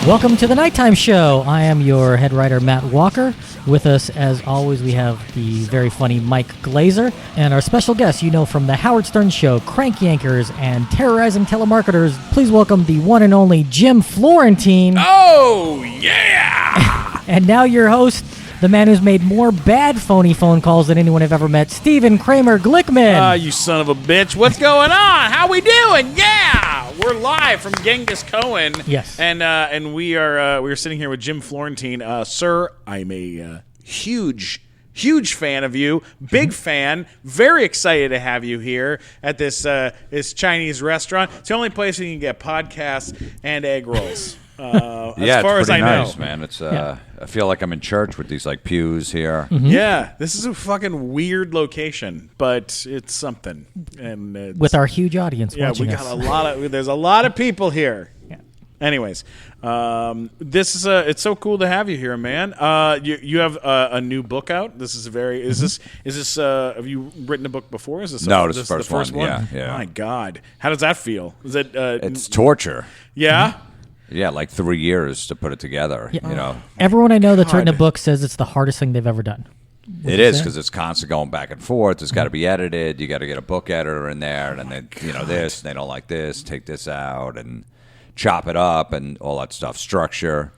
Welcome to the Nighttime Show. I am your head writer, Matt Walker. With us, as always, we have the very funny Mike Glazer. And our special guest, you know from The Howard Stern Show, Crank Yankers, and Terrorizing Telemarketers. Please welcome the one and only Jim Florentine. Oh, yeah! And now your host, the man who's made more bad phony phone calls than anyone I've ever met, Stephen Kramer Glickman. You son of a bitch. What's going on? How we doing? Yeah! We're live from Genghis Cohen. Yes. And we are sitting here with Jim Florentine. Sir, I'm a huge fan of you. Big fan. Very excited to have you here at this Chinese restaurant. It's the only place you can get podcasts and egg rolls. As far as I nice, know, man. It's I feel like I'm in church with these like pews here. Mm-hmm. Yeah, this is a fucking weird location, but it's something. And it's, with our huge audience watching we us. got there's a lot of people here. Yeah. Anyways, this is it's so cool to have you here, man. You have a new book out. This is is this have you written a book before? Is this No, this is the the first one. one? Yeah. My God, how does that feel? Is it? It's torture. Yeah. Yeah, like 3 years to put it together. Yeah. You know, Everyone I know that's written a God. book says it's the hardest thing they've ever done. it is because it's constant going back and forth. It's got to be edited. You got to get a book editor in there, and then this. And they don't like this. Take this out and chop it up and all that stuff. Structure.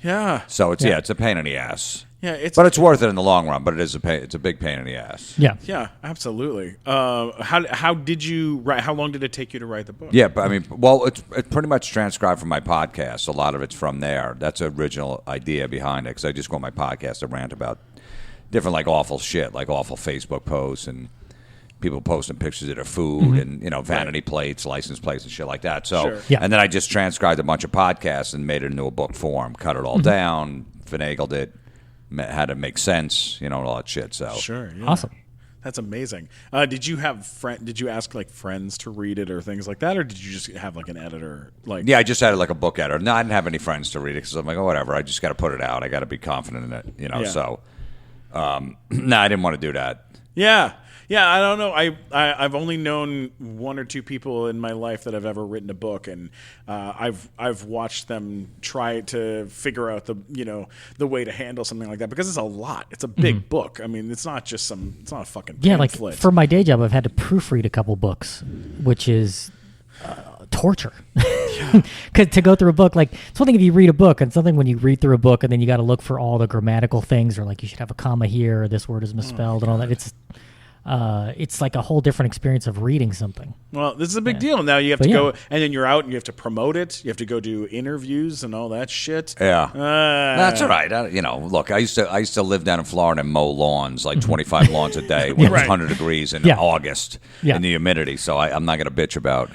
Yeah. So it's a pain in the ass. Yeah. But it's worth it in the long run. But it is it's a big pain in the ass. Yeah. Yeah, absolutely. How did you write? How long did it take you to write the book? Yeah, but I mean, well, it's pretty much transcribed from my podcast. A lot of it's from there. That's the original idea behind it, because I just go on my podcast and rant about different, like, awful shit, like awful Facebook posts and people posting pictures of their food and, vanity plates, license plates and shit like that. So, Sure. Yeah. And then I just transcribed a bunch of podcasts and made it into a book form, cut it all down, finagled it, had to make sense, and all that shit. So Sure. Yeah. Awesome. That's amazing. Did you ask like friends to read it or things like that, or did you just have like an editor? Like, yeah, I just had like a book editor. No, I didn't have any friends to read it because I'm like, oh, whatever. I just got to put it out. I got to be confident in it, Yeah. So, no, I didn't want to do that. yeah. I don't know. I've only known one or two people in my life that have ever written a book, and I've watched them try to figure out the way to handle something like that, because it's a lot. It's a big book. I mean, it's not just it's not a fucking pamphlet. Like for my day job, I've had to proofread a couple books, which is torture. Because to go through a book, like, it's one thing if you read a book, and something when you read through a book and then you got to look for all the grammatical things, or like you should have a comma here, or this word is misspelled, and all that. It's like a whole different experience of reading something. Well, this is a big deal. Now you have to go, yeah. and then you're out and you have to promote it. You have to go do interviews and all that shit. Yeah, that's all right. Look, I used to live down in Florida and mow lawns, like 25 lawns a day when it was 100 degrees in August in the humidity. So I'm not going to bitch about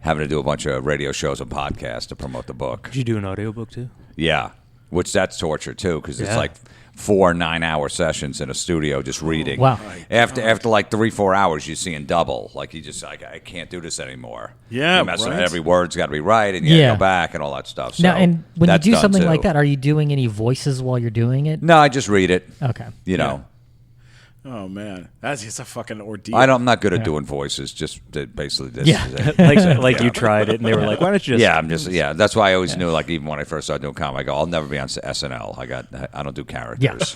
having to do a bunch of radio shows and podcasts to promote the book. Did you do an audiobook too? Yeah, which that's torture too, because it's like 4 9-hour sessions in a studio just reading. Wow. After like 3-4 hours, you're seeing double. Like you just like, I can't do this anymore. Yeah, right. Every word's got to be right, and you got to go back and all that stuff. So now, and when you do that's something done, like too. that, are you doing any voices while you're doing it? No, I just read it. Okay. Oh man, it's a fucking ordeal. I'm not good at doing voices. Just basically this. Yeah. Is it. like you tried it, and they were like, "Why don't you just?" That's why I always knew. Like even when I first started doing comedy, I go, I'll never be on SNL. I don't do characters.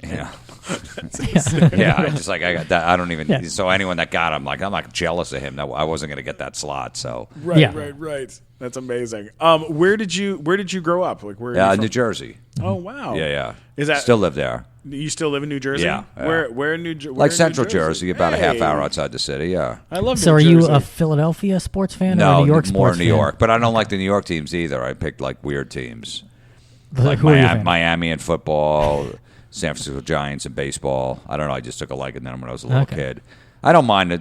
Yeah. I got that. I don't even. Yeah. So anyone that got him, I'm not jealous of him. No, I wasn't going to get that slot. So Right. That's amazing. Where did you grow up? Like where? Are you from? New Jersey. Oh wow. Yeah. Is that still live there? You still live in New Jersey? Yeah. Where in New Jersey? Like Central Jersey, about a half hour outside the city. Yeah. I love. So New are Jersey. you a Philadelphia sports fan or a New York sports more fan? New York. But I don't like the New York teams either. I picked like weird teams, like Who are you a fan of? Miami in football, San Francisco Giants in baseball. I don't know. I just took a liking to them when I was a little kid. I don't mind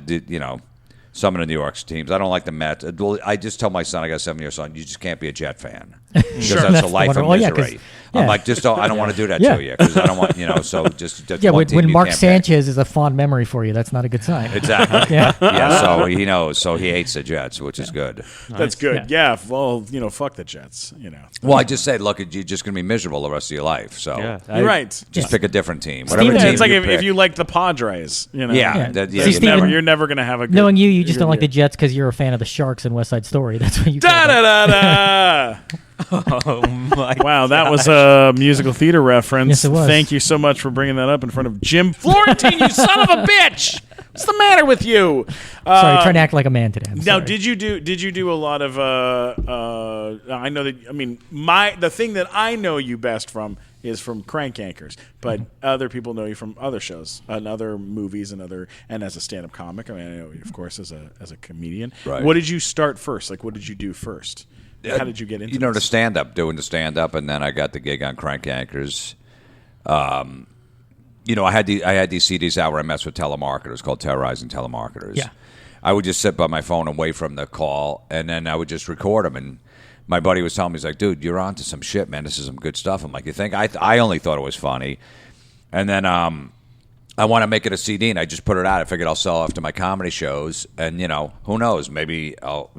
some of the New York teams. I don't like the Mets. I just tell my son, I got a 7-year son, you just can't be a Jet fan. Because that's a life of misery. I'm like, I don't want to do that to you, because I don't want, so just one team when you Mark can't Sanchez is a fond memory for you, that's not a good sign. pick. Exactly. Yeah. So he knows. So he hates the Jets, which is good. That's good. Yeah. Well, fuck the Jets. Well, I just said, look, you're just going to be miserable the rest of your life. So You're right. just pick a different team. Steven, Whatever team It's like you if pick. you like the Padres, Yeah. See, Steven, you're never going to have a good. Knowing you just don't like the Jets because you're a fan of the Sharks and West Side Story. That's what you. Da da da da. Oh my! Wow, that was a musical theater reference. Yes, it was. Thank you so much for bringing that up in front of Jim Florentine. You son of a bitch! What's the matter with you? Sorry, trying to act like a man today. I'm Now, sorry. did you do a lot of? I know that. I mean, the thing that I know you best from is from Crank Yankers, but other people know you from other shows and other movies and as a stand-up comic. I mean, I know you, of course, as a comedian. Right. What did you start first? Like, what did you do first? How did you get into? the this? doing the stand-up, and then I got the gig on Crank Yankers. I had these CDs out where I messed with telemarketers called Terrorizing Telemarketers. Yeah. I would just sit by my phone and wait for them to call, and then I would just record them. And my buddy was telling me, he's like, dude, you're on to some shit, man. This is some good stuff. I'm like, you think? I only thought it was funny. And then I want to make it a CD, and I just put it out. I figured I'll sell after my comedy shows, and, who knows? Maybe I'll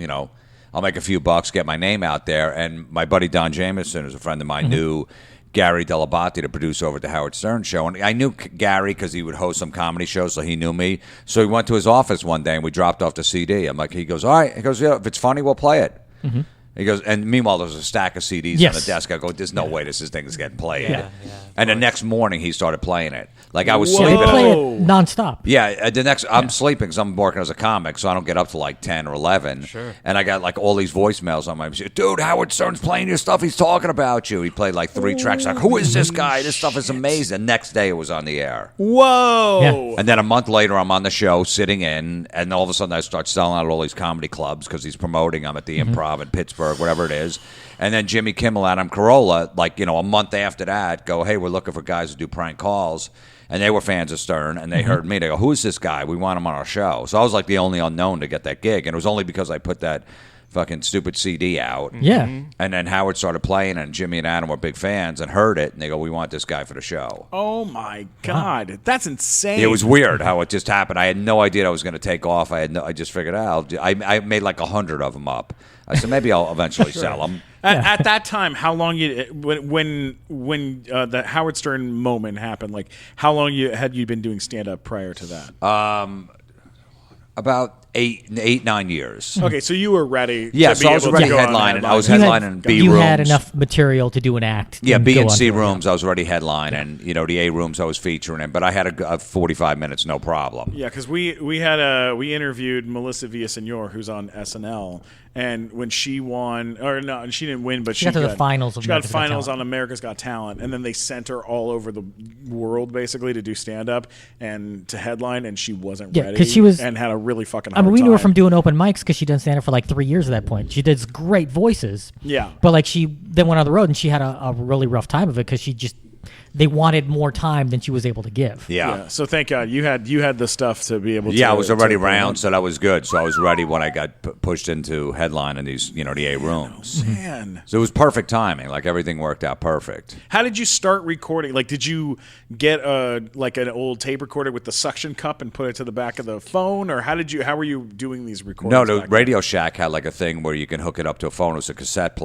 make a few bucks, get my name out there. And my buddy Don Jameson, who's a friend of mine, knew Gary Delabate, the producer over at the Howard Stern show. And I knew Gary because he would host some comedy shows, so he knew me. So he went to his office one day, and we dropped off the CD. I'm like, he goes, all right. He goes, yeah, if it's funny, we'll play it. Mm-hmm. He goes, and meanwhile, there was a stack of CDs on the desk. I go, there's no way this thing is getting played. Yeah. And the next morning, he started playing it. Like, I was Whoa. sleeping. They play it nonstop. Yeah, I'm sleeping because I'm working as a comic, so I don't get up to like 10 or 11. Sure. And I got like all these voicemails on my machine. Dude, Howard Stern's playing your stuff. He's talking about you. He played like 3 tracks. Like, who is this guy? This stuff is amazing. The next day, it was on the air. Whoa! Yeah. And then a month later, I'm on the show sitting in, and all of a sudden, I start selling out at all these comedy clubs because he's promoting them at the Improv in Pittsburgh, whatever it is. And then Jimmy Kimmel, Adam Carolla, a month after that, go, hey, we're looking for guys who do prank calls. And they were fans of Stern, and they heard me. They go, who's this guy? We want him on our show. So I was like the only unknown to get that gig. And it was only because I put that fucking stupid CD out. Yeah. And then Howard started playing, and Jimmy and Adam were big fans and heard it. And they go, we want this guy for the show. Oh, my God. That's insane. It was weird how it just happened. I had no idea I was going to take off. I just figured out. I made like 100 of them up. I said, maybe I'll eventually sell them. At that time, how long when the Howard Stern moment happened? Like, how long had you been doing stand up prior to that? About 9 years. Okay, so you were ready. Yeah, to so be I was able to already go on headlining. I was You had- headlining B You rooms. had enough material to do an act. Yeah, and B go and on C tour. rooms, I was already headlining. The A rooms I was featuring in. But I had a 45 minutes, no problem. Yeah, because we interviewed Melissa Villaseñor, who's on SNL, and when she won, or no, and she didn't win, but she got to the finals of She got America's Got finals Talent. on America's Got Talent, and then they sent her all over the world basically to do stand up and to headline, and she wasn't Yeah, ready. 'cause she was- and had a really fucking. I mean, hard we knew her time. from doing open mics because she'd done stand up for like 3 years at that point. She did great voices. Yeah. But like she then went on the road and she had a really rough time of it because they wanted more time than she was able to give. Yeah. So thank God you had the stuff to be able to. Yeah, I was already to- around, so that was good. So I was ready when I got pushed into headline in these, the A rooms. Man. So it was perfect timing. Like everything worked out perfect. How did you start recording? Like, did you get like an old tape recorder with the suction cup and put it to the back of the phone, or how were you doing these recordings? No, the back Radio Shack had like a thing where you can hook it up to a phone. It was a cassette,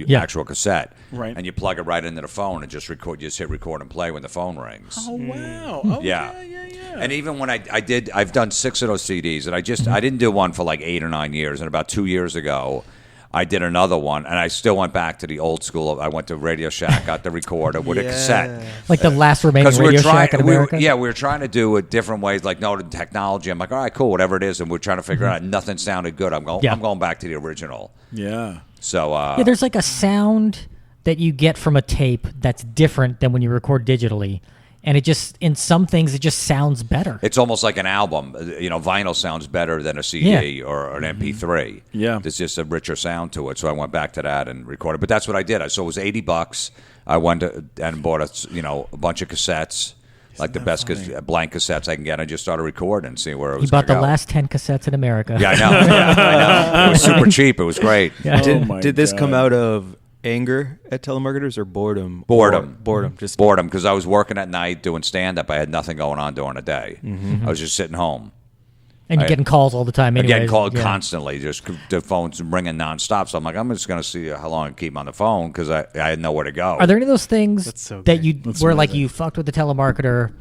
actual cassette, Right. And you plug it right into the phone and just record. You just hit record and play when the phone rings. Oh wow! Oh, Yeah. yeah. And even when I've done 6 of those CDs, and I didn't do one for like 8 or 9 years. And about 2 years ago, I did another one, and I still went back to the old school. I went to Radio Shack, got the recorder with a cassette. Like the last remaining Radio Shack in America. we were trying to do it different ways, like the technology. I'm like, all right, cool, whatever it is, and we're trying to figure out. Nothing sounded good. I'm going back to the original. Yeah. So Yeah, there's like a sound that you get from a tape that's different than when you record digitally. And it just, in some things, it just sounds better. it's almost like an album. Vinyl sounds better than a CD or an MP3. Yeah. There's just a richer sound to it. So I went back to that and recorded. But that's what I did. So it was $80. I went and bought a bunch of cassettes, like the best blank cassettes I can get. I just started recording and see where it was. You bought the gonna go. last 10 cassettes in America. Yeah, I know. I know. It was super cheap. It was great. Yeah. Did this God. come out of anger at telemarketers or boredom? Boredom. Boredom. Just Boredom, because I was working at night doing stand-up. I had nothing going on during the day. I was just sitting home. And you're getting calls all the time I'm anyway. getting called constantly. Just the phone's ringing nonstop. So I'm like, I'm just going to see how long I can keep on the phone because I had nowhere to go. Are there any of those things That's so that great. where like you fucked with the telemarketer,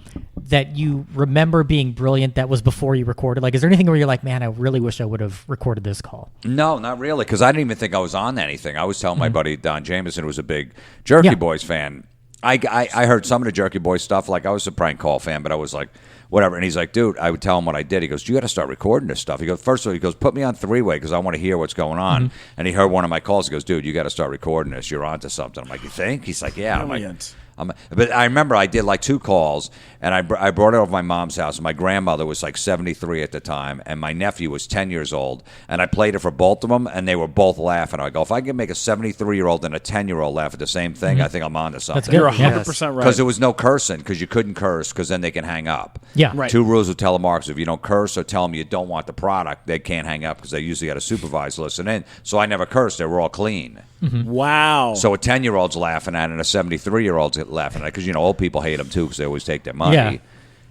that you remember being brilliant that was before you recorded? Like, is there anything where you're like, man, I really wish I would have recorded this call? No, not really, because I didn't even think I was on anything. I was telling my buddy Don Jameson, who was a big Jerky Boys fan. I heard some of the Jerky Boys stuff. Like, I was a prank call fan, but I was like, whatever. And he's like, dude, I would tell him what I did. He goes, you got to start recording this stuff. He goes, first of all, he goes, put me on three-way because I want to hear what's going on. And he heard one of my calls. He goes, dude, you got to start recording this. You're onto something. I'm like, you think? He's like, yeah. I'm like, but I remember I did like 2 calls, and I brought it over to my mom's house. My grandmother was like 73 at the time, and my nephew was 10 years old. And I played it for both of them, and they were both laughing. I go, if I can make a 73-year-old and a 10-year-old laugh at the same thing, I think I'm onto something. That's good. You're 100% right. Because there was no cursing, because you couldn't curse, because then they can hang up. Yeah. Right. 2 rules with telemarketers: if you don't curse or tell them you don't want the product, they can't hang up because they usually got a supervisor listen in. So I never cursed; they were all clean. Wow. So a 10-year-old's laughing at it, and a 73-year-old's laughing at it, because old people hate them too because they always take their money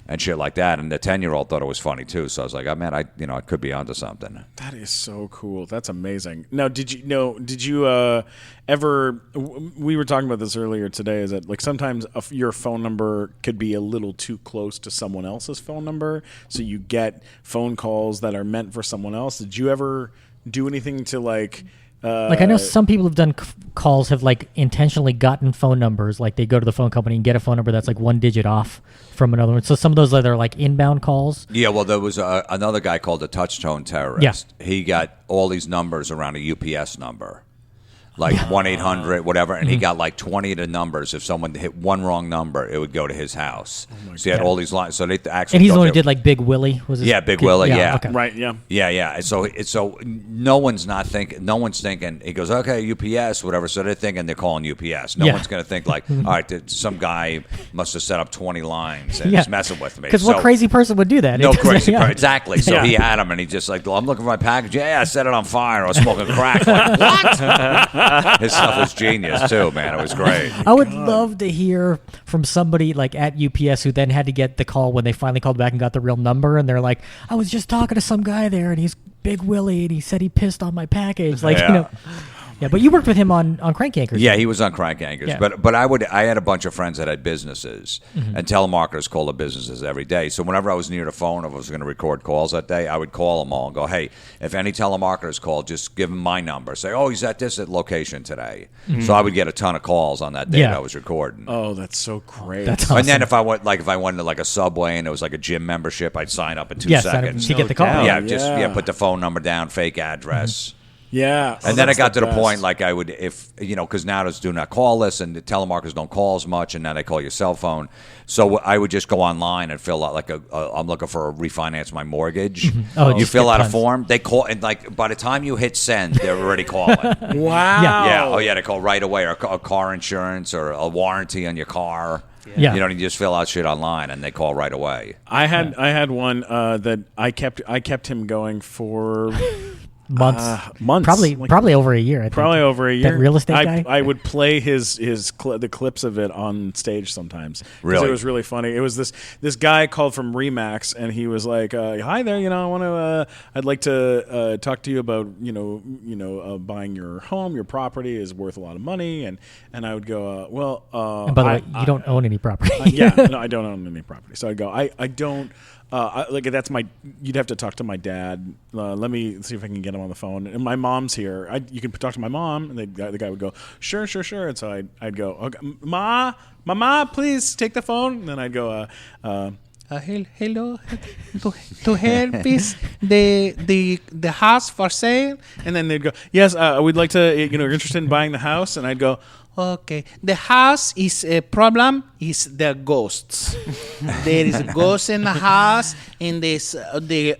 and shit like that. And the 10-year-old thought it was funny too. So I was like, oh man, I could be onto something. That is so cool. That's amazing. Now, did you ever? We were talking about this earlier today. Is that like sometimes your phone number could be a little too close to someone else's phone number, so you get phone calls that are meant for someone else? Did you ever do anything to like? Like, I know some people have done calls have like intentionally gotten phone numbers. Like, they go to the phone company and get a phone number that's like 1 digit off from another one. So some of those are like inbound calls. Yeah, well, there was another guy called the Touch-Tone Terrorist. Yeah. He got all these numbers around a UPS number, like 1-800, whatever, and he got like 20 of the numbers. If someone hit one wrong number, it would go to his house. So he had all these lines. So they actually. And he's the one who did like Big Willie. Was his Big Willie. Yeah. Okay. Right. Yeah. Yeah. So no one's thinking. He goes, okay, UPS, whatever. So they're thinking they're calling UPS. No one's going to think like, all right, some guy must have set up 20 lines and is messing with me. Because what crazy person would do that? No crazy person. Exactly. So he had him, and he just like, I'm looking for my package. Yeah, I set it on fire. I was smoking crack. Like, what? His stuff was genius too, man. It was great. I would love to hear from somebody like at UPS who then had to get the call when they finally called back and got the real number, and they're like, I was just talking to some guy there, and he's Big Willie, and he said he pissed on my package. Like, Yeah, but you worked with him on Crank Yankers. Yeah, he was on Crank Yankers. Yeah. But I had a bunch of friends that had businesses, and telemarketers call the businesses every day. So whenever I was near the phone, if I was going to record calls that day, I would call them all and go, hey, if any telemarketers call, just give them my number. Say, oh, he's at this location today. So I would get a ton of calls on that day that I was recording. Oh, that's so great. That's awesome. And then if I went to like a Subway and it was like a gym membership, I'd sign up in 2 seconds. To get the call. Put the phone number down, fake address. Yeah. And then it got to the point like I would, because now it's doing a call list and the telemarketers don't call as much, and now they call your cell phone. So I would just go online and fill out like I'm looking for a refinance my mortgage. You fill out a form. They call, and like by the time you hit send, they're already calling. Wow. Yeah. Oh yeah, they call right away, or a car insurance or a warranty on your car. Yeah. You just fill out shit online and they call right away. I had one that I kept him going for. Months. Probably over a year. I think. Probably over a year. That real estate guy. I would play the clips of it on stage sometimes. Really, it was really funny. It was this guy called from Remax, and he was like, "Hi there, I'd like to talk to you about buying your home. Your property is worth a lot of money." And I would go, "Well." And by the way, you don't own any property. No, I don't own any property. So I go, I don't. That's you'd have to talk to my dad. Let me see if I can get him on the phone. And my mom's here. You can talk to my mom. And the guy would go, sure. And so I'd go, okay, Mama, please take the phone. And then I'd go, hello, to help is the house for sale. And then they'd go, yes, we'd like to, you're interested in buying the house. And I'd go, okay. The house is a problem. Is the ghosts? There is a ghost in the house, and there's the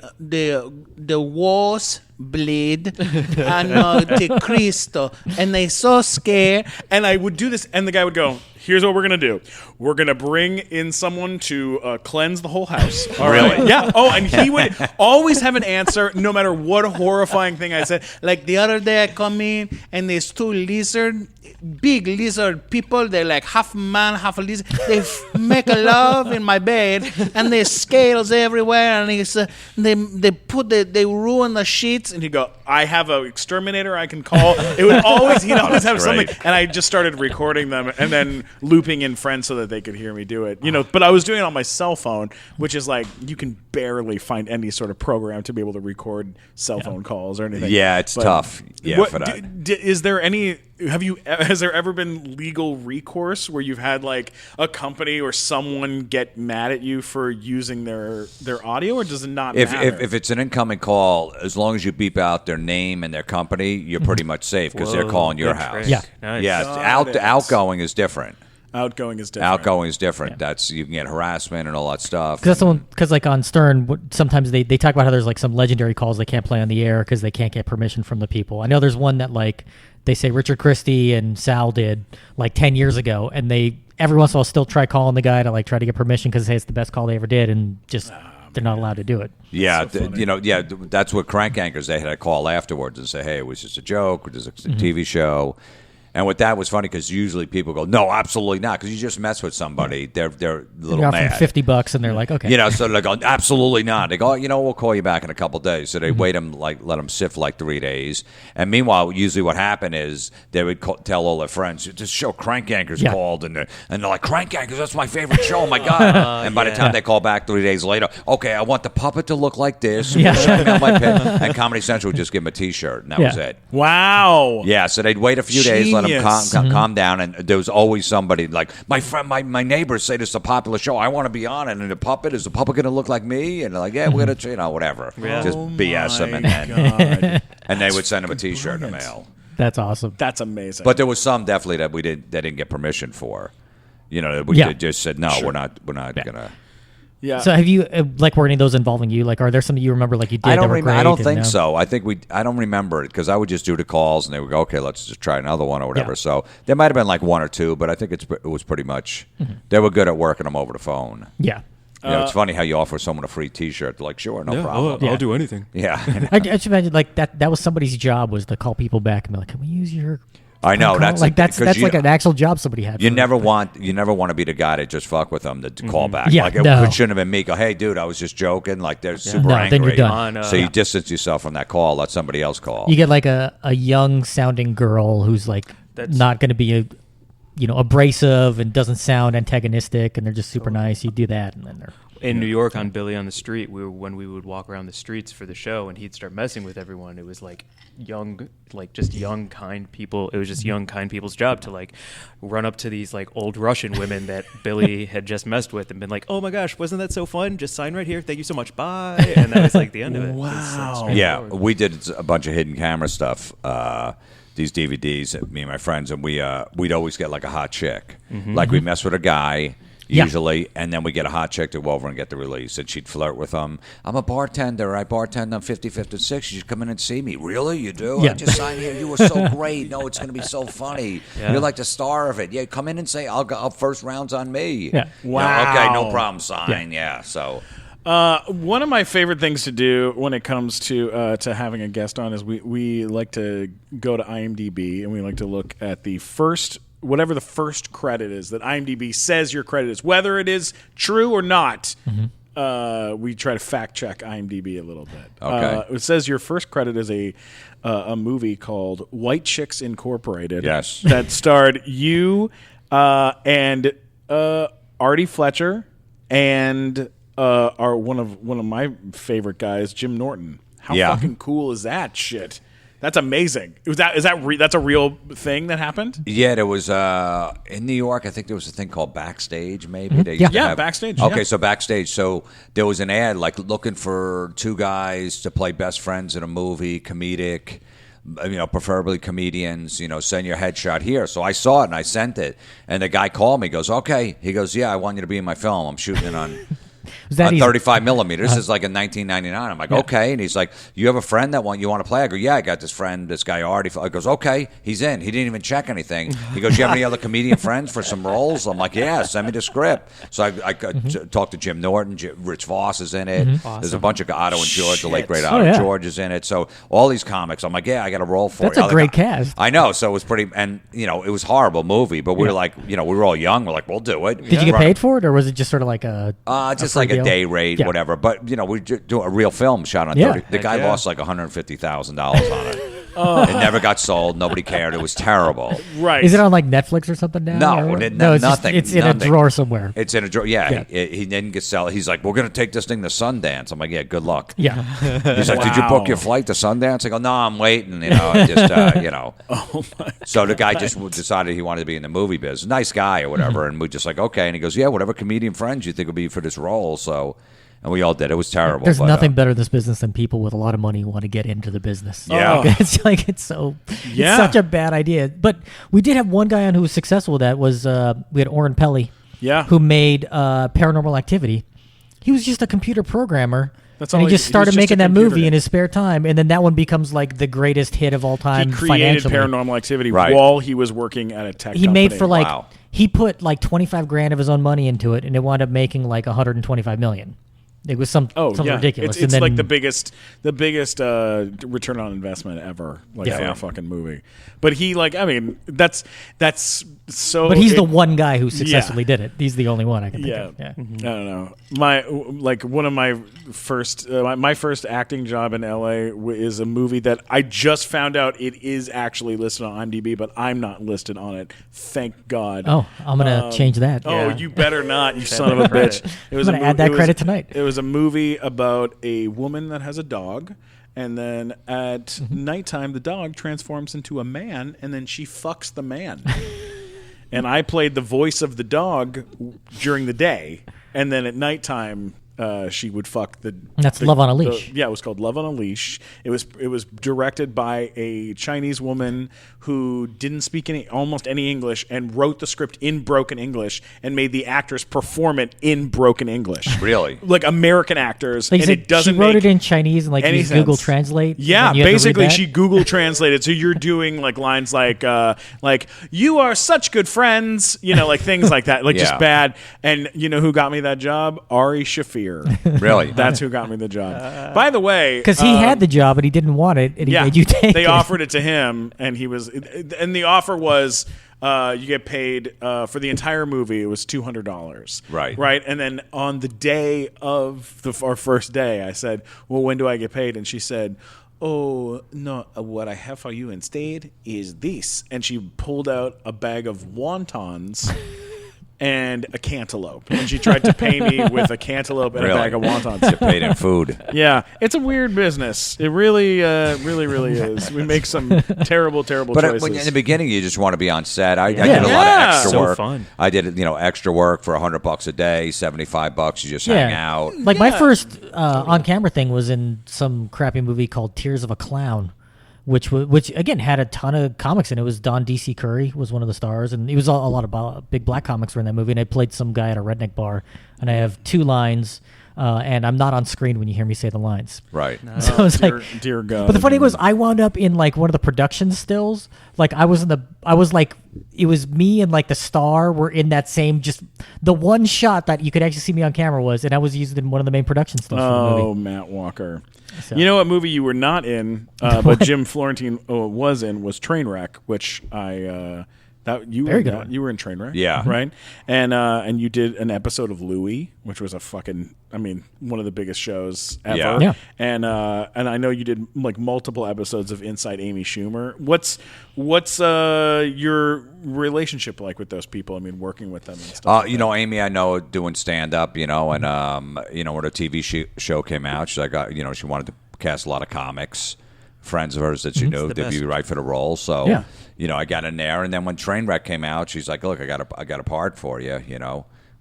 walls bleed, and the Cristo, and they're so scared. And I would do this, and the guy would go, "Here's what we're gonna do. We're gonna bring in someone to cleanse the whole house." All right. Really? Yeah. Oh, and he would always have an answer, no matter what horrifying thing I said. Like the other day, I come in, and there's 2 big lizard people. They're like half man, half a lizard. They make a love in my bed, and there's scales everywhere. And they ruin the sheets. And he'd go, "I have an exterminator I can call." He'd always have something. And I just started recording them and then looping in friends so that they could hear me do it. But I was doing it on my cell phone, which is like you can barely find any sort of program to be able to record cell phone calls or anything. Yeah, it's tough. Yeah, for that. Is there any? Has there ever been legal recourse where you've had like a company or someone get mad at you for using their audio, or does it not matter? If it's an incoming call, as long as you beep out their name and their company, you're pretty much safe because they're calling your house. Yeah. Nice. Yeah, outgoing is different. Outgoing is different. Outgoing is different. That's you can get harassment and all that stuff. Because like on Stern, sometimes they talk about how there's like some legendary calls they can't play on the air because they can't get permission from the people. I know there's one that like they say Richard Christie and Sal did like 10 years ago, and they every once in a while still try calling the guy to like try to get permission because they say it's the best call they ever did, and just they're not allowed to do it. Yeah, that's what Crank Yankers, they had a call afterwards and say, hey, it was just a joke, or just a TV show. And what that was funny because usually people go, no, absolutely not, because you just mess with somebody, they're a little You're mad. offering $50 and they're like, okay. So they're like, absolutely not. They go, we'll call you back in a couple of days. So they wait them, let them sit for like 3 days. And meanwhile, usually what happened is they would tell all their friends, this show Crank Yankers called, and they're like, Crank Yankers, that's my favorite show. Oh my god! And by the time they call back 3 days later, okay, I want the puppet to look like this. Check out my pin. And Comedy Central would just give them a T-shirt, and that was it. Wow. Yeah, so they'd wait a few days, let them calm down, and there was always somebody like, my friend, my neighbors say this is a popular show, I want to be on it, and is the puppet going to look like me? And they're like, yeah, we're going to, whatever. Yeah. Just BS them, and they would send them a T-shirt in the mail. That's awesome. That's amazing. But there was some definitely that they didn't get permission for. We just said, no, we're not going to. Yeah. So have you were any of those involving you? Like, are there some that you remember like you did? I don't that were great I don't think no? so. I don't remember it because I would just do the calls and they would go, okay, let's just try another one or whatever. Yeah. So there might have been like one or two, but I think it was pretty much they were good at working them over the phone. Yeah. It's funny how you offer someone a free T-shirt. They're like, sure, no problem. I'll do anything. Yeah. I just imagine like that was somebody's job was to call people back and be like, can we use your? I know that's like an actual job somebody had. You never want to be the guy to just fuck with them to call back. Yeah, like it shouldn't have been me. Go, hey, dude, I was just joking. Like they're super angry. Then you're done. So you distance yourself from that call. Let somebody else call. You get like a young sounding girl who's like not going to be abrasive and doesn't sound antagonistic, and they're just super nice. You do that, and then they're. In New York on Billy on the Street, when we would walk around the streets for the show and he'd start messing with everyone, it was like young, kind people. It was just young, kind people's job to like run up to these like old Russian women that Billy had just messed with and been like, oh my gosh, wasn't that so fun? Just sign right here. Thank you so much. Bye. And that was like the end of it. Wow. Yeah, we did a bunch of hidden camera stuff. These DVDs, me and my friends, and we'd always get like a hot chick. Like we'd mess with a guy. Usually, and then we get a hot chick to go over and get the release, and she'd flirt with him. I'm a bartender. I bartend on 55th and 6th. You should come in and see me. Really? You do? Yeah. I just signed here. You were so great. No, it's going to be so funny. You're like the star of it. Yeah, come in and say, I'll go up first rounds on me. Yeah. Wow. Okay, no problem. Sign. Yeah. So. One of my favorite things to do when it comes to having a guest on is we like to go to IMDb and we like to look at whatever the first credit is that IMDb says your credit is, whether it is true or not. We try to fact check IMDb a little bit. Okay. It says your first credit is a movie called White Chicks Incorporated. Yes. That starred you and Artie Fletcher and are one of my favorite guys, Jim Norton. How fucking cool is that shit? That's amazing. That's a real thing that happened? Yeah, there was in New York. I think there was a thing called Backstage. Maybe they used to have, Backstage. Okay, yeah. so Backstage. So there was an ad like looking for two guys to play best friends in a movie, comedic. Preferably comedians. Send your headshot here. So I saw it and I sent it, and the guy called me. Goes, okay. He goes, yeah, I want you to be in my film. I'm shooting it on. On 35 millimeters. This is like in 1999. I'm like, okay. And he's like, you have a friend that you want to play? I go, yeah, I got this friend, this guy Artie. I goes, okay, he's in. He didn't even check anything. He goes, you have any other comedian friends for some roles? I'm like, yeah, send me the script. So I talked to Jim Norton. Rich Voss is in it. Awesome. There's a bunch of Otto and George, the late great Otto George is in it. So all these comics, I'm like, yeah, I got a role for That's you. a great cast. I know. So it was pretty, and it was a horrible movie, but we were like, we were all young. We're like, we'll do it. Did you get paid for it, or was it just sort of like just like a day rate? Whatever, but we do a real film shot on 30. The guy lost like $150,000 on it. It never got sold. Nobody cared. It was terrible. Right. Is it on like Netflix or something now? No, or no, it's nothing. It's in nothing. a drawer somewhere. It's in a drawer. Yeah, Yeah. He didn't get sell. He's like, we're going to take this thing to Sundance. I'm like, yeah, good luck. Yeah. He's like, did you book your flight to Sundance? I go, no, I'm waiting. Oh my. So the guy just decided he wanted to be in the movie biz. Nice guy or whatever. And we just like, okay. And he goes, yeah, whatever comedian friends you think would be for this role. So, and we all did. It was terrible. There's but, nothing better in this business than people with a lot of money who want to get into the business. Yeah. It's like it's such a bad idea. But we did have one guy on who was successful with that was we had Oren Pelly, who made Paranormal Activity. He was just a computer programmer. That's and all he just started he was just making a that computer movie guy. in his spare time, and then that one becomes like the greatest hit of all time. He created financially. Paranormal Activity Right. while he was working at a tech He company. made for like Wow. he put like $25,000 of his own money into it, and it wound up making like $125 million. It was something ridiculous. It's and then, like the biggest return on investment ever, for a fucking movie. But he that's so. But he's the one guy who successfully did it. He's the only one I can think of. Yeah. I don't know. One of my first my first acting job in LA is a movie that I just found out it is actually listed on IMDb, but I'm not listed on it. Thank God. Oh, I'm gonna change that. Oh, you better not, you son of a bitch! It was I'm gonna add that credit tonight. It was a movie about a woman that has a dog, and then at nighttime the dog transforms into a man, and then she fucks the man. And I played the voice of the dog during the day, and then at nighttime she would fuck the. That's Love on a Leash. It was called Love on a Leash. It was directed by a Chinese woman who didn't speak almost any English and wrote the script in broken English and made the actors perform it in broken English. Really? Like American actors, Like and it doesn't she wrote make it in Chinese and like any used Google sense. Translate. Yeah, and you had to read basically that? she Google translated. So you're doing like lines like you are such good friends, like things like that, like just Yeah. bad. And you know who got me that job? Ari Shafir. Really? That's who got me the job. By the way, because he had the job and he didn't want it, and he made you take they it. offered it to him, and and the offer was you get paid for the entire movie. It was $200. Right. And then on the day of our first day, I said, "Well, when do I get paid?" And she said, "Oh no, what I have for you instead is this." And she pulled out a bag of wontons. And a cantaloupe. And she tried to pay me with a cantaloupe and Really? a bag of wontons. Get paid in food. Yeah, it's a weird business. It really, really is. We make some terrible But choices. when, in the beginning, you just want to be on set. I did a lot of extra So work. fun. I did, extra work for $100 a day, $75. You just hang out. Like my first on-camera thing was in some crappy movie called Tears of a Clown, which again had a ton of comics in it. It was Don D.C. Curry was one of the stars, and it was a lot of big black comics were in that movie. And I played some guy at a redneck bar, and I have two lines, and I'm not on screen when you hear me say the lines. Right. So I was dear God. But the funny thing was, I wound up in like one of the production stills. Like it was me and like the star were in that same, just the one shot that you could actually see me on camera was, and I was used in one of the main production stills for the movie. Oh, Matt Walker. So- You know what movie you were not in, but Jim Florentine was in, was Trainwreck, which you Very were good not- one. you were in Trainwreck, Yeah. right? And you did an episode of Louie, which was one of the biggest shows ever. Yeah. Yeah. And I know you did like multiple episodes of Inside Amy Schumer. What's your relationship like with those people? I mean, working with them and stuff. Amy, I know doing stand up, and when her TV show came out, she she wanted to cast a lot of comics, friends of hers that she knew the to be best. right for the role. So, I got in there, and then when Trainwreck came out, she's like, "Look, I got a part for you,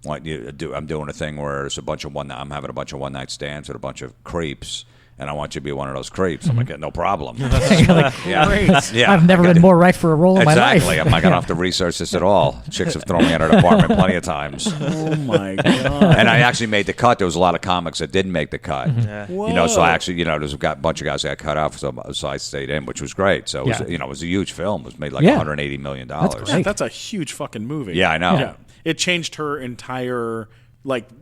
Want you to do? I'm doing a thing where it's I'm having a bunch of one night stands with a bunch of creeps." And I want you to be one of those creeps. I'm like, no problem. You're like, Yeah. Yeah. I've never been more right for a role in my life. Exactly. I'm not going to have to research this at all. Chicks have thrown me out of the apartment plenty of times. Oh my God. And I actually made the cut. There was a lot of comics that didn't make the cut. So I actually, there's a bunch of guys that got cut off, so I stayed in, which was great. So it was, it was a huge film. It was made like $180 million. That's great. That's a huge fucking movie. Yeah, I know. Yeah. It changed her entire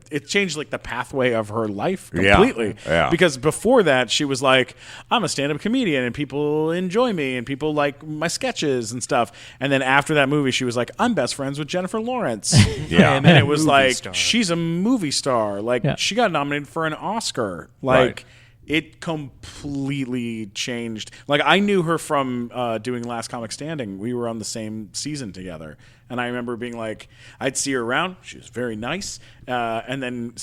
it changed the pathway of her life completely. Yeah. Because before that she was like, I'm a stand-up comedian and people enjoy me and people like my sketches and stuff. And then after that movie she was like, I'm best friends with Jennifer Lawrence. Yeah. And it was Movie like star. she's a movie star. Like she got nominated for an Oscar. Like Right. it completely changed. Like, I knew her from doing Last Comic Standing. We were on the same season together. And I remember being like, I'd see her around. She was very nice. And then,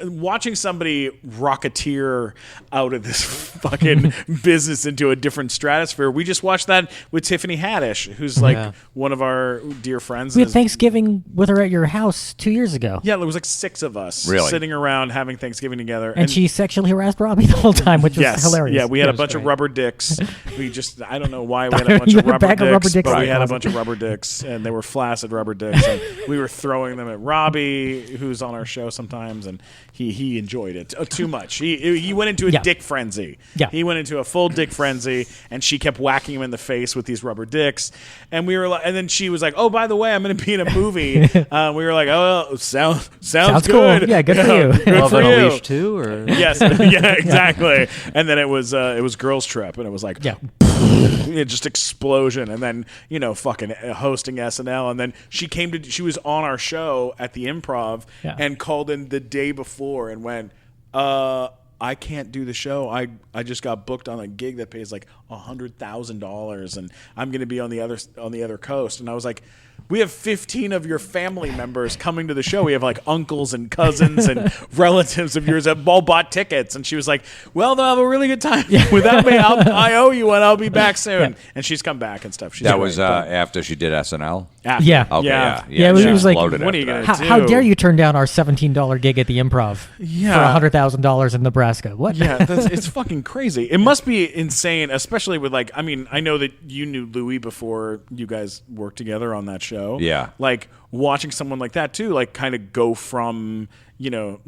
watching somebody rocketeer out of this fucking business into a different stratosphere. We just watched that with Tiffany Haddish, who's like one of our dear friends. We had Thanksgiving with her at your house 2 years ago. Yeah, there was like 6 of us sitting around having Thanksgiving together. And she sexually harassed Robbie the whole time, which was hilarious. Yeah, we had a bunch of rubber dicks. I don't know why we had a bunch of rubber dicks, but we had a bunch of rubber dicks, and they were flaccid rubber dicks, and we were throwing them at Robbie, who's on our show sometimes, and he enjoyed it too much. He went into a dick frenzy. Yeah. He went into a full dick frenzy, and she kept whacking him in the face with these rubber dicks, and we were like, and then she was like, "Oh, by the way, I'm going to be in a movie." We were like, "Oh, sounds good. Cool. Yeah, good for you. Good Love for on you. A leash too, or yes, yeah, exactly. And then it was Girls Trip, and it was like, just explosion, and then fucking hosting SNL, and then she was on our show at the Improv and called in the day before and went, I can't do the show. I just got booked on a gig that pays like $100,000, and I'm going to be on the other coast. And I was like, we have 15 of your family members coming to the show. We have like uncles and cousins and relatives of yours that all bought tickets. And she was like, well, they'll have a really good time without me. I owe you one. I'll be back soon. Yeah. And she's come back and stuff. That was after she did SNL? After. Yeah. Okay, yeah. It was like, what are you going to do? How dare you turn down our $17 gig at the Improv for $100,000 in Nebraska? What? Yeah, it's fucking crazy. It must be insane, especially with like, I mean, I know that you knew Louis before you guys worked together on that show. Yeah. Like watching someone like that too, like kind of go from, 0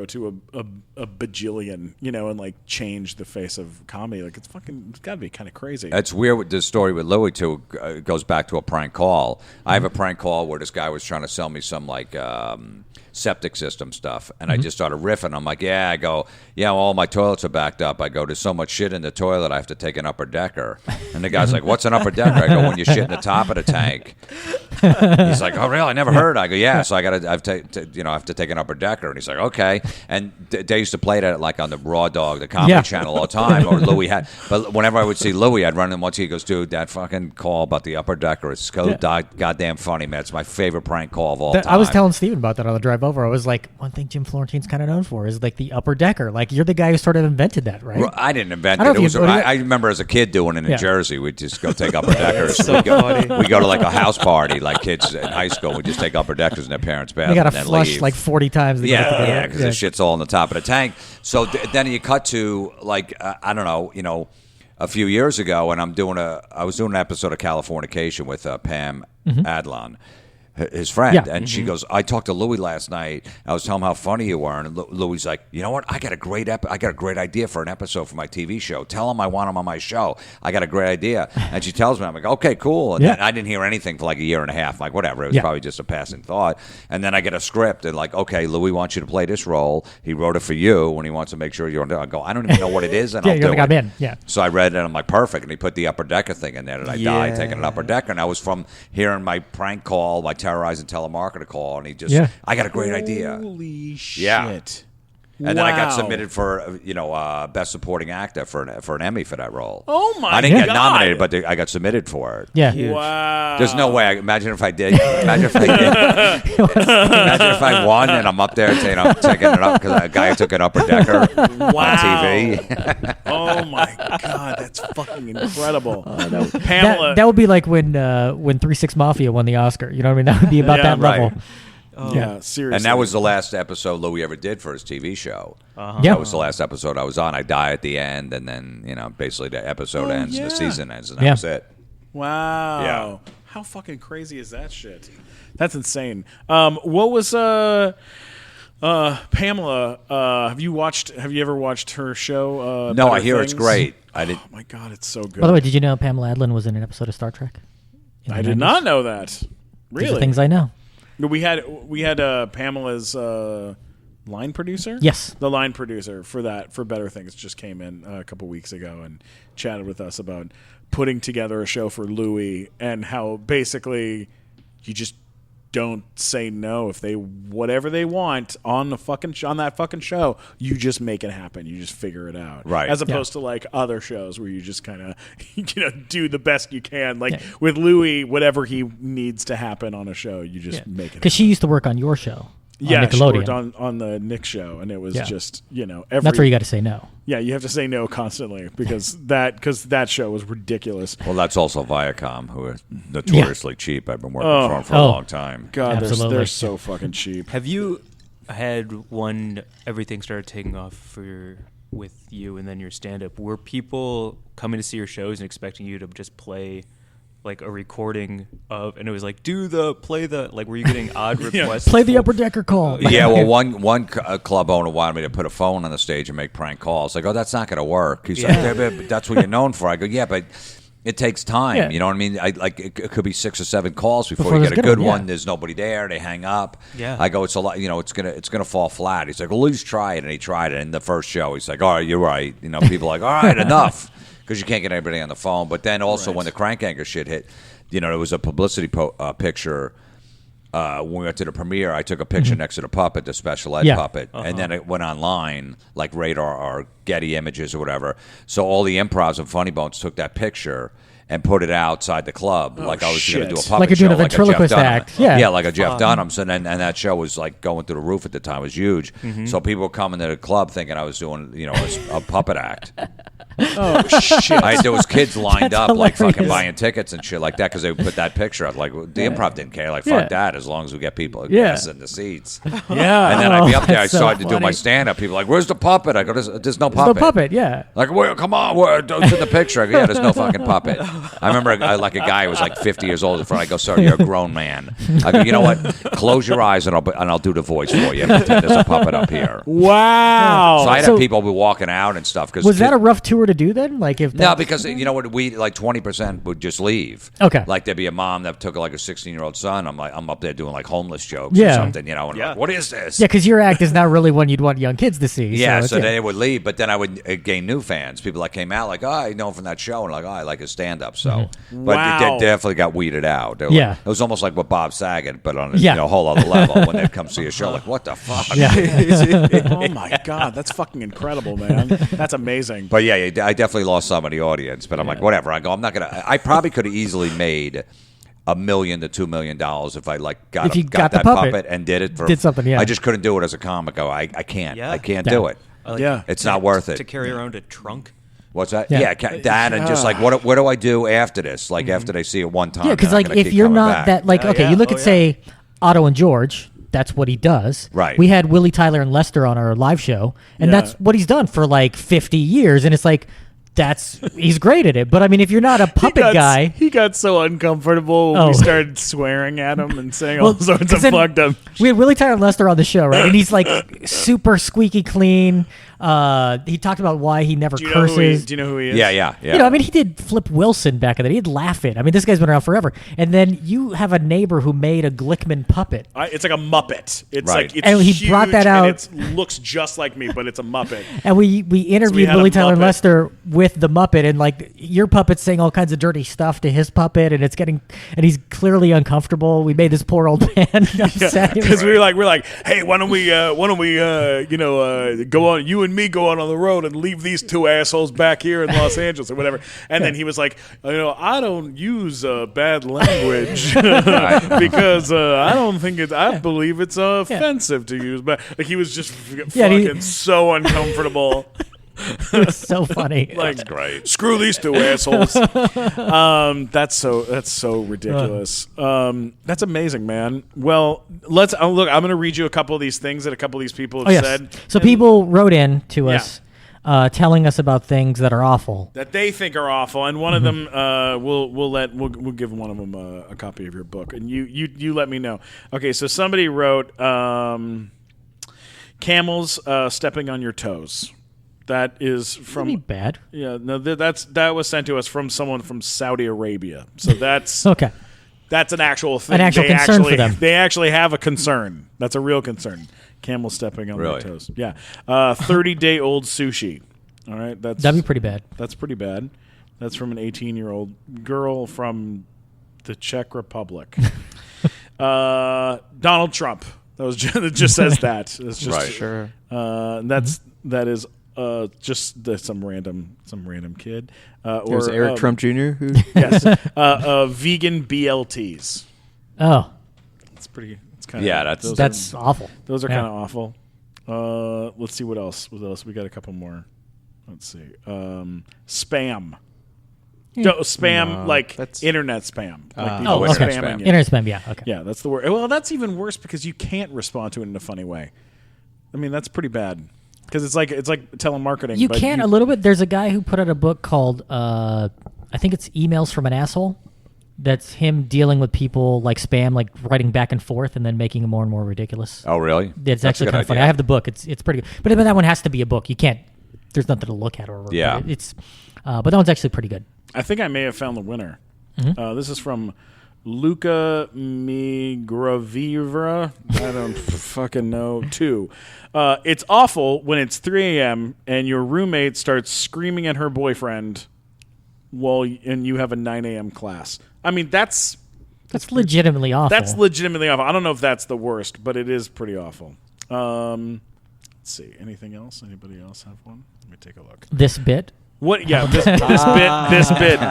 to a bajillion, and like change the face of comedy. Like it's got to be kind of crazy. It's weird with this story with Louis too. It goes back to a prank call. I have a prank call where this guy was trying to sell me some like septic system stuff, and I just started riffing. I'm like, I go, all my toilets are backed up. I go, there's so much shit in the toilet, I have to take an upper decker. And the guy's like, what's an upper decker? I go, when you shit in the top of the tank. He's like, oh really? I never heard. I go, yeah. So I have to take an upper decker. And he's like, okay. And they used to play that like on the Raw Dog, the Comedy Channel, all the time. Or Louis had, but whenever I would see Louis, I'd run in once. He goes, dude, that fucking call about the upper decker is so goddamn funny, man. It's my favorite prank call of all time. I was telling Steven about that on the drive over. I was like, one thing Jim Florentine's kind of known for is like the upper decker. Like you're the guy who sort of invented that, right? I didn't invent it. I remember as a kid doing it in Jersey. We'd just go take upper deckers. We go to like a house party, like kids in high school. We just take upper deckers in their parents' bathroom. You got to flush like 40 times. Because the shit's all on the top of the tank. So then you cut to like I don't know, a few years ago, and I was doing an episode of Californication with Pam Adlon, his friend, and she goes, I talked to Louis last night. I was telling him how funny you were, and Louis like, you know what? I got a great idea for an episode for my TV show. Tell him I want him on my show. I got a great idea. And she tells me, I'm like, okay, cool. And then I didn't hear anything for like a year and a half. I'm like, whatever. It was probably just a passing thought. And then I get a script, and like, okay, Louis wants you to play this role. He wrote it for you, and he wants to make sure you're on. I go, I don't even know what it is, and I'll do it. I'm in. Yeah. So I read it, and I'm like, perfect. And he put the upper decker thing in there, and I died taking an upper decker. And I was from hearing my prank call, my Terrorizing Telemarketers call, and he just, I got a great idea. Holy shit. Yeah. And then I got submitted for, Best Supporting Actor for an Emmy for that role. Oh, my God. I didn't get nominated, but I got submitted for it. Yeah. Wow. There's no way. Imagine if I did. Imagine if I won, and I'm up there taking it up because a guy took an upper decker on TV. Oh, my God. That's fucking incredible. Pamela. That would be like when 3-6 Mafia won the Oscar. You know what I mean? That would be about that level. Oh, yeah, seriously. And that was the last episode Louis ever did for his TV show. That was the last episode I was on. I die at the end, and then, basically the episode ends, and the season ends, and that was it. Wow. Yeah. How fucking crazy is that shit? That's insane. What was Pamela? Have you ever watched her show? No, Better I hear Things? it's great. Oh my God, it's so good. By the way, did you know Pamela Adlon was in an episode of Star Trek? I did not know that. Really? These are things I know. We had Pamela's line producer. Yes, the line producer for Better Things just came in a couple weeks ago and chatted with us about putting together a show for Louis and how basically you just don't say no. If they whatever they want on the fucking on that fucking show, you just make it happen. You just figure it out. Right. As opposed to like other shows where you just kind of do the best you can. Like with Louis, whatever he needs to happen on a show, you just make it. Because she used to work on your show. Yeah, she Nickelodeon. worked on the Nick show, and it was just every. That's where you got to say no. Yeah, you have to say no constantly because that show was ridiculous. Well, that's also Viacom, who are notoriously cheap. I've been working for them for a long time. God, Absolutely. they're so fucking cheap. Have you had everything started taking off with you and then your stand-up? Were people coming to see your shows and expecting you to just play like a recording of, and it was like, were you getting odd requests? Play the Upper Decker call. Yeah, well, one club owner wanted me to put a phone on the stage and make prank calls. I go, that's not going to work. He's like, yeah, but that's what you're known for. I go, yeah, but it takes time. Yeah. You know what I mean? It could be 6 or 7 calls before you get a good one. There's nobody there. They hang up. Yeah. I go, it's a lot. It's gonna fall flat. He's like, well, at least try it, and he tried it. In the first show, he's like, all right, you're right. People are like, all right, enough. Because you can't get anybody on the phone. But then also when the Crank Anchor shit hit, there was a publicity picture. When we went to the premiere, I took a picture next to the puppet, the special ed puppet. And then it went online, like Radar or Getty Images or whatever. So all the improvs and Funny Bones took that picture and put it outside the club, like I was going to do a puppet like you're show, doing a ventriloquist act. Yeah, like a Jeff Dunham. So and that show was like going through the roof at the time. It was huge. So people were coming to the club thinking I was doing, a puppet act. Oh shit! There was kids lined That's up, like hilarious. fucking buying tickets and shit like that because they would put that picture up. Like the improv didn't care. Like fuck that, as long as we get people yes in the seats. Yeah, and then I'd be up there. I that's so started to do my funny. stand up. People are like, "Where's the puppet?" I go, "There's no puppet." The puppet, yeah. Like, well, come on, it's in the picture. I go, yeah, there's no fucking puppet. I remember like a guy who was like 50 years old in front. I go, sir, you're a grown man. I go, you know what? Close your eyes and I'll do the voice for you. Pretend there's a puppet up here. Wow. So I'd have people be walking out and stuff. Was that a rough tour to do then? Like if no, because you know what, we like 20% would just leave. Okay. Like there'd be a mom that took like a 16-year-old son. I'm up there doing like homeless jokes or something, and I'm like, what is this? Yeah, because your act is not really one you'd want young kids to see. Yeah, so they would leave, but then I would gain new fans. People that came out like, I know him from that show, and like, I like his stand-up. So, but it definitely got weeded out. It was almost like with Bob Saget, but on a whole other level. When they'd come see a show, like, what the fuck? Oh my god, that's fucking incredible, man. That's amazing. But yeah, I definitely lost some of the audience. But I'm like, whatever. I go, I'm not gonna. I probably could have easily made $1 million to $2 million if I like got that puppet and did something. Yeah, I just couldn't do it as a comic. I can't. I can't do it. It's not worth it to carry around a trunk. What's that? Yeah. That and just like what do I do after this? Like after they see it one time. Yeah, because like if you're not that like you look at say Otto and George. That's what he does. Right. We had Willie, Tyler, and Lester on our live show, and that's what he's done for like 50 years. And it's like, he's great at it. But I mean, if you're not a puppet guy, he got so uncomfortable when we started swearing at him and saying all sorts of fucked up. We had Willie, Tyler, and Lester on the show, right? And he's like super squeaky clean. He talked about why he never curses. Do you know who he is? Yeah. I mean, he did Flip Wilson back in the day. He'd laugh it. I mean, this guy's been around forever. And then you have a neighbor who made a Glickman puppet. It's like a Muppet. It's like it's and he huge brought that out. And it looks just like me, but it's a Muppet. And we interviewed Willie, Tyler, and Lester with the Muppet, and like your puppet's saying all kinds of dirty stuff to his puppet, and and he's clearly uncomfortable. We made this poor old man upset because we're like, hey, why don't we go on? You and me go on the road and leave these two assholes back here in Los Angeles or whatever. And then he was like, I don't use bad language because I don't think I believe it's offensive to use. But like he was just fucking so uncomfortable. It was so funny. Like, that's great. Screw these two assholes. That's so ridiculous. That's amazing, man. Well, look. I'm going to read you a couple of these things that a couple of these people have said. So people wrote in to us, telling us about things that are awful, that they think are awful, and one of them, we'll give one of them a copy of your book, and you let me know. Okay, so somebody wrote, camels stepping on your toes. That is from That'd be bad. Yeah, no, that was sent to us from someone from Saudi Arabia. So that's okay. That's an actual thing. An actual concern for them. They actually have a concern. That's a real concern. Camel stepping on their toes. Yeah. 30-day-old sushi. All right, that'd be pretty bad. That's pretty bad. That's from an 18-year-old girl from the Czech Republic. Donald Trump. It just says that. It's just Right. Sure. that is just some random kid. It was Eric Trump Jr. who Yes. Vegan BLTs. Oh, It's pretty. It's kind of that's awful. Those are Yeah. kind of awful. Let's see what else. What else? We got a couple more. Let's see. Spam. No, spam No, like that's- internet spam. Like people Oh, okay. spamming you. Internet spam, yeah, okay. Yeah, that's the word. Well, that's even worse because you can't respond to it in a funny way. I mean, that's pretty bad because it's like telemarketing. You but can a little bit. There's a guy who put out a book called, I think it's Emails from an Asshole. That's him dealing with people like spam, like writing back and forth and then making it more and more ridiculous. Oh, really? It's That's a actually good kind of funny. idea. I have the book. It's pretty good. But that one has to be a book. You can't. There's nothing to look at or. Yeah. But that one's actually pretty good. I think I may have found the winner. This is from Luca Migravira. I don't fucking know. 2. It's awful when it's 3 a.m. and your roommate starts screaming at her boyfriend and you have a 9 a.m. class. I mean, that's legitimately awful. That's legitimately awful. I don't know if that's the worst, but it is pretty awful. Let's see. Anything else? Anybody else have one? Let me take a look. This bit. What? Yeah, this bit.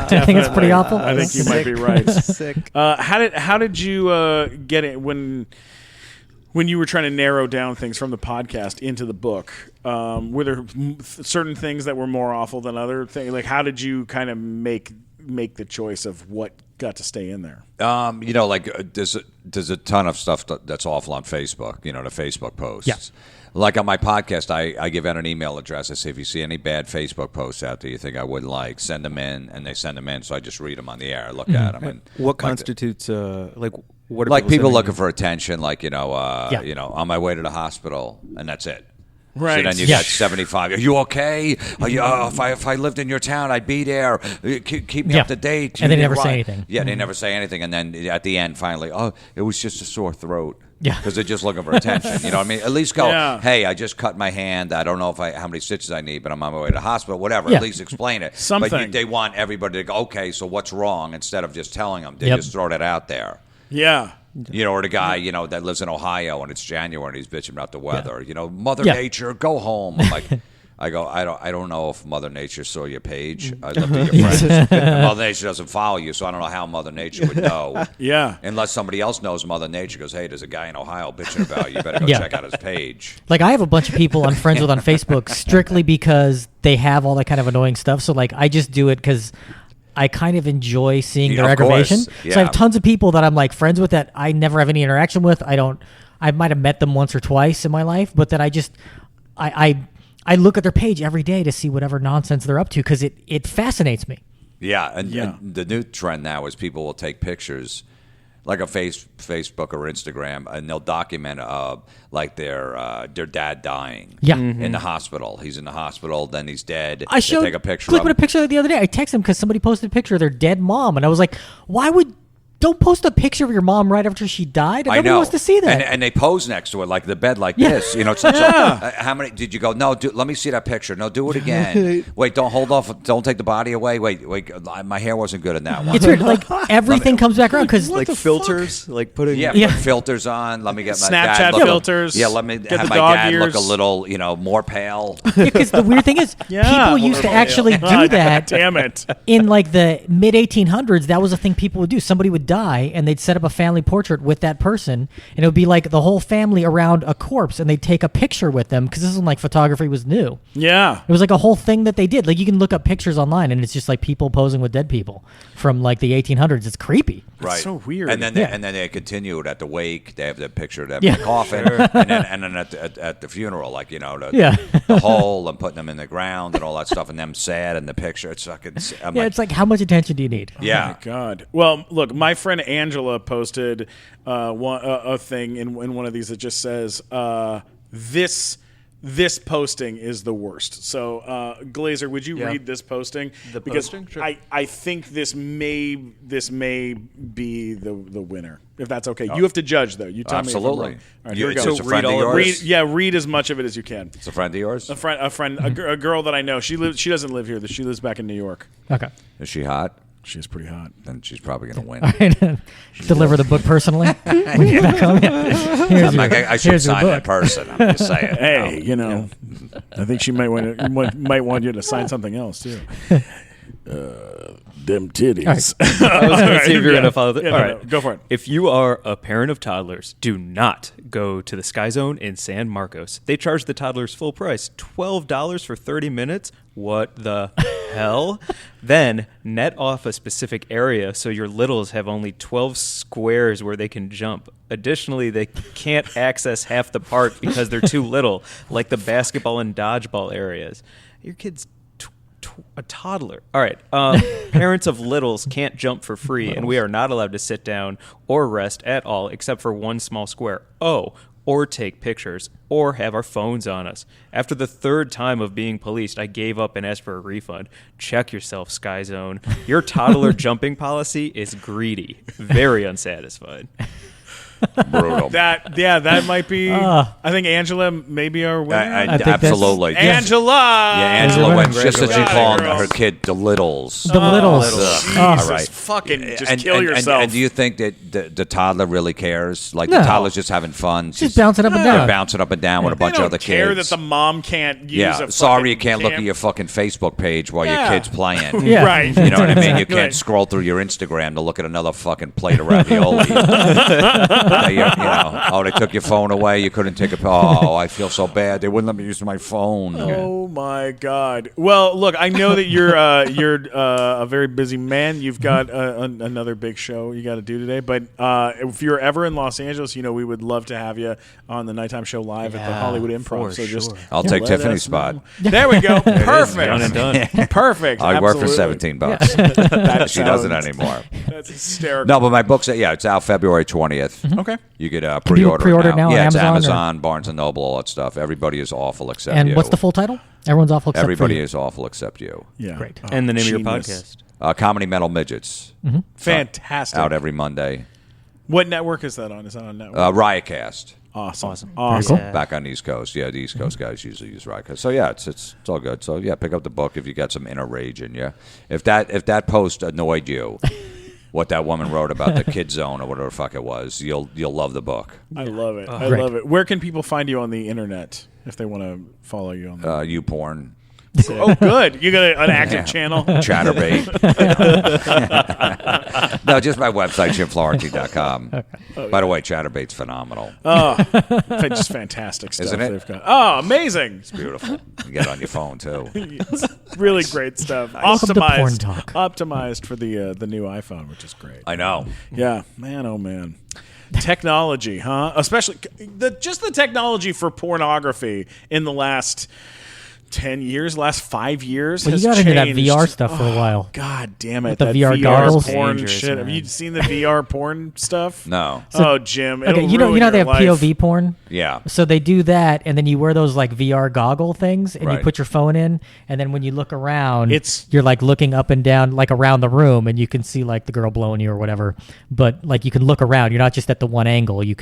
Do you think it's pretty awful? I think you might be right. sick. How did you get it when you were trying to narrow down things from the podcast into the book? Were there certain things that were more awful than other things? Like, how did you kind of make the choice of what got to stay in there? There's a ton of stuff that's awful on Facebook. The Facebook posts. Yeah. Like on my podcast, I give out an email address. I say, if you see any bad Facebook posts out there you think I wouldn't like, send them in, and they send them in. So I just read them on the air, I look at them, and What constitutes what are like people sending looking you? for attention, like on my way to the hospital, and that's it. Right. So then you got 75. Are you okay? Are you? If I lived in your town, I'd be there. Keep me up to date. And they You never need say to- anything. Yeah, they never say anything, and then at the end, finally, it was just a sore throat. Yeah. Because they're just looking for attention. You know what I mean? At least go, Yeah. hey, I just cut my hand. I don't know how many stitches I need, but I'm on my way to the hospital. Whatever. Yeah. At least explain it. Something. But they want everybody to go, okay, so what's wrong? Instead of just telling them, they Yep. just throw that out there. Yeah. Or the guy, that lives in Ohio and it's January and he's bitching about the weather. Mother Yeah. Nature, go home. I'm like, I don't know if Mother Nature saw your page. I looked at your friends. And Mother Nature doesn't follow you, so I don't know how Mother Nature would know. Yeah. Unless somebody else knows Mother Nature goes, hey, there's a guy in Ohio bitching about you. You better go Yeah. check out his page. Like, I have a bunch of people I'm friends with on Facebook strictly because they have all that kind of annoying stuff. So, like, I just do it because I kind of enjoy seeing their Of course, aggravation. yeah. So I have tons of people that I'm, like, friends with that I never have any interaction with. I might have met them once or twice in my life, but that I look at their page every day to see whatever nonsense they're up to because it fascinates me. Yeah, and the new trend now is people will take pictures, like a Facebook or Instagram, and they'll document like their dad dying. Yeah. In the hospital. He's in the hospital, then he's dead. I showed They take a picture Clip of with a him. picture the other day. I texted him because somebody posted a picture of their dead mom, and I was like, don't post a picture of your mom right after she died. I Nobody know. wants to see that. And they pose next to it, like the bed like this. It's like, how many did you go? No, let me see that picture. No, do it again. Wait, don't hold off. Don't take the body away. Wait, my hair wasn't good in that one. It's weird. Like, everything comes back around because like filters, like putting Yeah, Yeah. put filters on. Let me get my Snapchat dad look filters. Yeah, let me Get have the my dog dad look ears. a little, more pale. because the weird thing is, people used to actually do that Damn it. in like the mid 1800s. That was a thing people would do. Somebody would die, and they'd set up a family portrait with that person, and it would be like the whole family around a corpse, and they'd take a picture with them because this is when like photography was new. Yeah. It was like a whole thing that they did. Like, you can look up pictures online, and it's just like people posing with dead people from like the 1800s. It's creepy. Right. so weird. And then Yeah. they continue it at the wake. They have the picture of them Yeah. in the coffin, and then at the funeral, like Yeah. the hole and putting them in the ground and all that stuff, and them sad in the picture. It's fucking. I'm Yeah, like, it's like, how much attention do you need? yeah. Oh my God. Well, look, my friend Angela posted a thing in one of these that just says this posting is the worst. So, Glazer, would you read this posting? The because posting? Sure. I think this may be the winner. If that's okay, you have to judge though. You tell Absolutely. me. If I'm wrong. All right, here we It's go. a friend of read all of yours. Read as much of it as you can. It's a friend of yours. A girl that I know. She doesn't live here. She lives back in New York. Okay. Is she hot? She's pretty hot. then she's probably going to win. Deliver the book personally when you get back home. Yeah. Here's your, I should here's your sign that book. person. I'm just saying. Hey, I think she might want you to sign something else too. Them titties. I was going to see if you're going to follow that. Yeah, All no, right. go for it. If you are a parent of toddlers, do not go to the Sky Zone in San Marcos. They charge the toddlers full price, $12 for 30 minutes. What the hell? Then net off a specific area so your littles have only 12 squares where they can jump. Additionally, they can't access half the park because they're too little, like the basketball and dodgeball areas. Your kid's a toddler. All right. Parents of littles can't jump for free, and we are not allowed to sit down or rest at all except for one small square. Oh, or take pictures, or have our phones on us. After the third time of being policed, I gave up and asked for a refund. Check yourself, Sky Zone. Your toddler jumping policy is greedy, very unsatisfied. Brutal. That might be. I think Angela may be our winner. I think that's- Absolutely. Angela. Yeah, Angela went just as she Congratulations. called Girls. her kid the Littles. The littles. Jesus, All right. fucking just kill yourself. And do you think that the toddler really cares? Like No. the toddler's just having fun. She's bouncing up and They're down. bouncing up and down with a bunch they of don't other care kids. that the mom can't use Yeah, a sorry fucking you can't look at cam- your fucking Facebook page while Yeah. your kid's playing. Yeah. Right. You know what I mean? You Exactly. can't scroll through your Instagram to look at another fucking plate of ravioli. Oh, they took your phone away. You couldn't take a. Oh, I feel so bad. They wouldn't let me use my phone. Oh my God! Well, look, I know that you're a very busy man. You've got another big show you got to do today. But if you're ever in Los Angeles, we would love to have you on the nighttime show live at the Hollywood Improv. for So just sure. I'll take let Tiffany's us spot. know. There we go. Perfect. Done and done. Perfect. I work for Absolutely. $17. She doesn't sounds- anymore. That's hysterical. No, but my book's it's out February 20th. Okay. You could you pre-order, pre-order it now now. on Yeah, it's Amazon or- Amazon, Barnes and Noble, all that stuff. Everybody is awful except And you. what's the full title? Everyone's awful except Everybody for you. is awful except you. Yeah. Great. Oh, And the name of your genius. podcast. Comedy Metal Midgets. Fantastic. Out every Monday. What network is that on? Is that on network? Riotcast. Awesome. Very cool. Yeah. Back on the East Coast. Yeah, the East Coast guys usually use Riotcast. So yeah, it's all good. So yeah, pick up the book if you got some inner rage in you. If that post annoyed you, what that woman wrote about the kid zone or whatever the fuck it was, you'll love the book. I love it. I Great. love it. Where can people find you on the internet if they want to follow you on the You porn. Oh, good. You got an active Yeah. channel. Chatterbait. No, just my website, JimFlorentine.com. By the way, Chatterbait's phenomenal. Just fantastic stuff Isn't it? they've got. Oh, amazing. It's beautiful. You get it on your phone, too. It's really great stuff. Welcome to Optimized, Porn Talk. optimized for the new iPhone, which is great. I know. Yeah, man, oh man. Technology, huh? Especially just the technology for pornography in the last 10 years, last 5 years. Well, has you got into that changed. VR stuff for a while. God damn it. the that VR goggles? porn Dangerous, shit. Have man. you seen the VR porn stuff? No. Oh, Jim. Okay, it'll you know ruin they your have life. POV porn. Yeah. So they do that, and then you wear those like VR goggle things, and you Right. put your phone in, and then when you look around, It's- you're like looking up and down, like around the room, and you can see like the girl blowing you or whatever. But like you can look around. You're not just at the one angle. You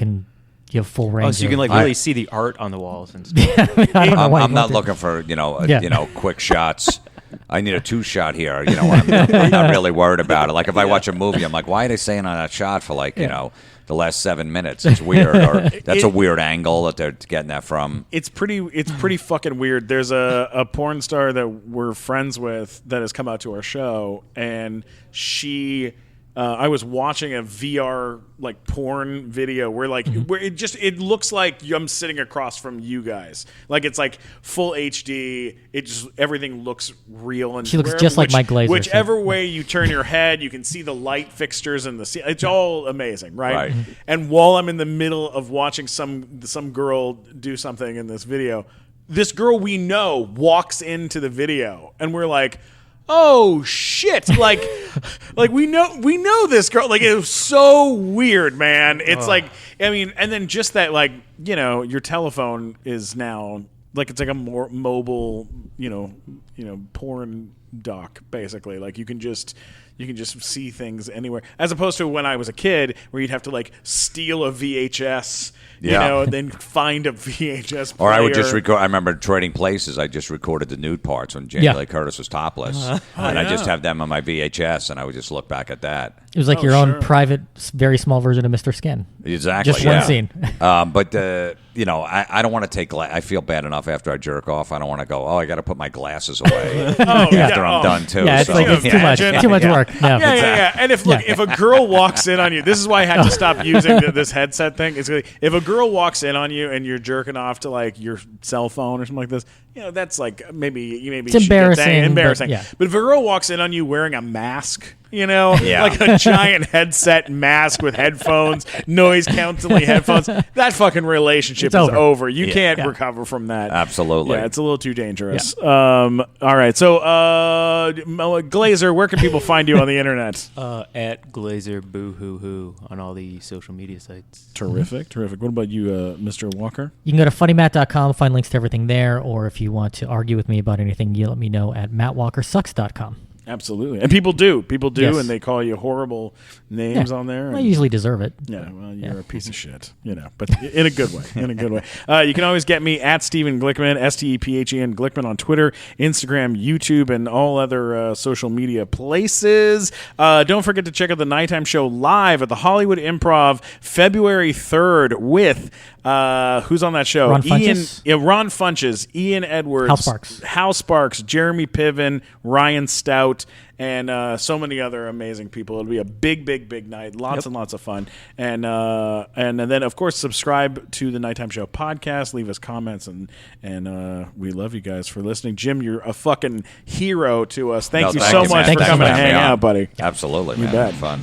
have full range. Oh, so you of- can like I- really see the art on the walls and stuff. I don't know I'm, why you I'm not want to. looking for Yeah. quick shots. I need a 2-shot here. I'm not really worried about it. Like if I watch a movie, I'm like, why are they staying on that shot for the last 7 minutes? It's weird. Or that's a weird angle that they're getting that from. It's pretty fucking weird. There's a porn star that we're friends with that has come out to our show, and she I was watching a VR like porn video where where it looks like I'm sitting across from you guys. Like it's like full HD. It just everything looks real and She looks just like Mike Glazer, Whichever way you turn your head, you can see the light fixtures and it's all amazing, right? Right. And while I'm in the middle of watching some girl do something in this video, this girl we know walks into the video, and we're like, oh shit! Like we know this girl. Like it was so weird, man. It's and then just that, your telephone is now it's like a more mobile, porn doc basically. Like you can just You can just see things anywhere, as opposed to when I was a kid, where you'd have to like steal a VHS, and then find a VHS player. Or I would just record. I remember Trading Places. I just recorded the nude parts when Jamie Lee Curtis was topless, and I just have them on my VHS, and I would just look back at that. It was like your own private, very small version of Mr. Skin. Exactly. Just one scene. But I don't want to take. I feel bad enough after I jerk off. I don't want to go. I got to put my glasses away after I'm done too. Yeah, it's like it's too much. Too much work. Yeah. And if a girl walks in on you, this is why I had to stop using this headset thing. It's like, if a girl walks in on you and you're jerking off to like your cell phone or something like this, that's like maybe it's embarrassing. But if a girl walks in on you wearing a mask, like a giant headset mask with headphones, noise canceling headphones, that fucking relationship is over. You can't recover from that. Absolutely. Yeah, it's a little too dangerous. All right. So, Glazer, where can people find you on the internet? At Glazer Boo Hoo Hoo on all the social media sites. Terrific. What about you, Mr. Walker? You can go to funnymatt.com, find links to everything there, or if you want to argue with me about anything, you let me know at mattwalkersucks.com. Absolutely. And people do, yes. and they call you horrible names on there. I usually deserve it. Yeah, well, you're a piece of shit, but in a good way. You can always get me at Stephen Glickman, STEPHEN Glickman on Twitter, Instagram, YouTube, and all other social media places. Don't forget to check out the Nighttime Show live at the Hollywood Improv February 3rd with who's on that show? Ron Funches? Ron Funches, Ian Edwards, Hal Sparks, Jeremy Piven, Ryan Stout, and so many other amazing people. It'll be a big night. Lots and lots of fun. And then, of course, subscribe to the Nighttime Show podcast. Leave us comments, and we love you guys for listening. Jim, you're a fucking hero to us. Thank you so much for coming and hanging out, buddy. Absolutely, man. You bet. Fun.